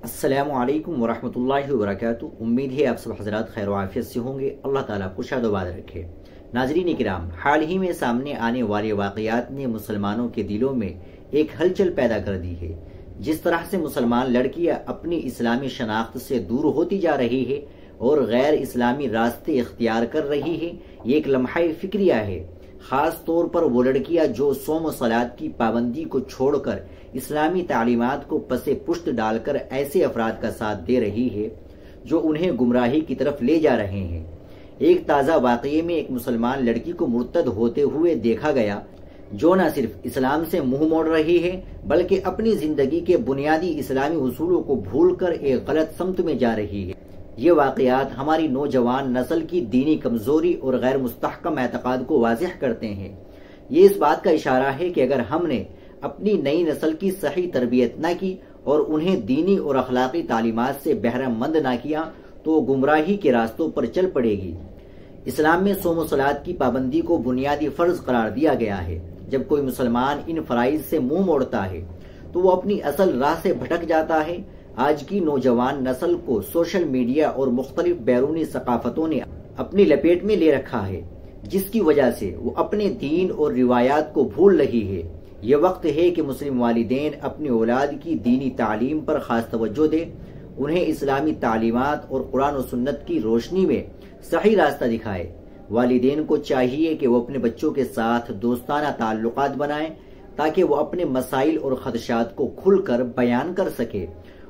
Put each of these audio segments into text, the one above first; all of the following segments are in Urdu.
السلام علیکم ورحمۃ اللہ وبرکاتہ۔ امید ہے آپ سب حضرات خیر و عافیت سے ہوں گے۔ اللہ تعالیٰ کو شاد و باد رکھے۔ ناظرین کرام، حال ہی میں سامنے آنے والے واقعات نے مسلمانوں کے دلوں میں ایک ہلچل پیدا کر دی ہے۔ جس طرح سے مسلمان لڑکیاں اپنی اسلامی شناخت سے دور ہوتی جا رہی ہے اور غیر اسلامی راستے اختیار کر رہی ہے، یہ ایک لمحہ فکریہ ہے۔ خاص طور پر وہ لڑکیاں جو صوم و صلات کی پابندی کو چھوڑ کر اسلامی تعلیمات کو پس پشت ڈال کر ایسے افراد کا ساتھ دے رہی ہے جو انہیں گمراہی کی طرف لے جا رہے ہیں۔ ایک تازہ واقعے میں ایک مسلمان لڑکی کو مرتد ہوتے ہوئے دیکھا گیا جو نہ صرف اسلام سے منہ موڑ رہی ہے بلکہ اپنی زندگی کے بنیادی اسلامی اصولوں کو بھول کر ایک غلط سمت میں جا رہی ہے۔ یہ واقعات ہماری نوجوان نسل کی دینی کمزوری اور غیر مستحکم اعتقاد کو واضح کرتے ہیں۔ یہ اس بات کا اشارہ ہے کہ اگر ہم نے اپنی نئی نسل کی صحیح تربیت نہ کی اور انہیں دینی اور اخلاقی تعلیمات سے بہرہ مند نہ کیا تو وہ گمراہی کے راستوں پر چل پڑے گی۔ اسلام میں صوم و صلات کی پابندی کو بنیادی فرض قرار دیا گیا ہے۔ جب کوئی مسلمان ان فرائض سے منہ موڑتا ہے تو وہ اپنی اصل راہ سے بھٹک جاتا ہے۔ آج کی نوجوان نسل کو سوشل میڈیا اور مختلف بیرونی ثقافتوں نے اپنی لپیٹ میں لے رکھا ہے، جس کی وجہ سے وہ اپنے دین اور روایات کو بھول رہی ہے۔ یہ وقت ہے کہ مسلم والدین اپنی اولاد کی دینی تعلیم پر خاص توجہ دیں، انہیں اسلامی تعلیمات اور قرآن و سنت کی روشنی میں صحیح راستہ دکھائے۔ والدین کو چاہیے کہ وہ اپنے بچوں کے ساتھ دوستانہ تعلقات بنائیں تاکہ وہ اپنے مسائل اور خدشات کو کھل کر بیان کر سکے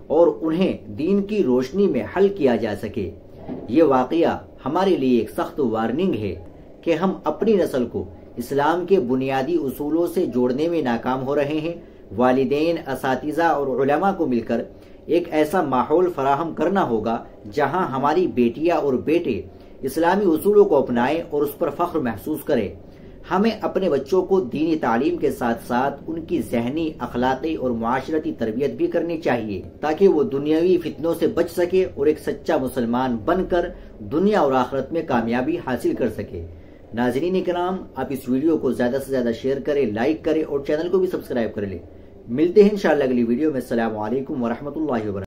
اور انہیں دین کی روشنی میں حل کیا جا سکے۔ یہ واقعہ ہمارے لیے ایک سخت وارننگ ہے کہ ہم اپنی نسل کو اسلام کے بنیادی اصولوں سے جوڑنے میں ناکام ہو رہے ہیں۔ والدین، اساتذہ اور علماء کو مل کر ایک ایسا ماحول فراہم کرنا ہوگا جہاں ہماری بیٹیاں اور بیٹے اسلامی اصولوں کو اپنائیں اور اس پر فخر محسوس کریں۔ ہمیں اپنے بچوں کو دینی تعلیم کے ساتھ ساتھ ان کی ذہنی، اخلاقی اور معاشرتی تربیت بھی کرنی چاہیے تاکہ وہ دنیاوی فتنوں سے بچ سکے اور ایک سچا مسلمان بن کر دنیا اور آخرت میں کامیابی حاصل کر سکے۔ ناظرین کرام، آپ اس ویڈیو کو زیادہ سے زیادہ شیئر کریں، لائک کریں اور چینل کو بھی سبسکرائب کر لیں۔ ملتے ہیں انشاءاللہ اگلی ویڈیو میں۔ السلام علیکم ورحمۃ اللہ وبرکاتہ۔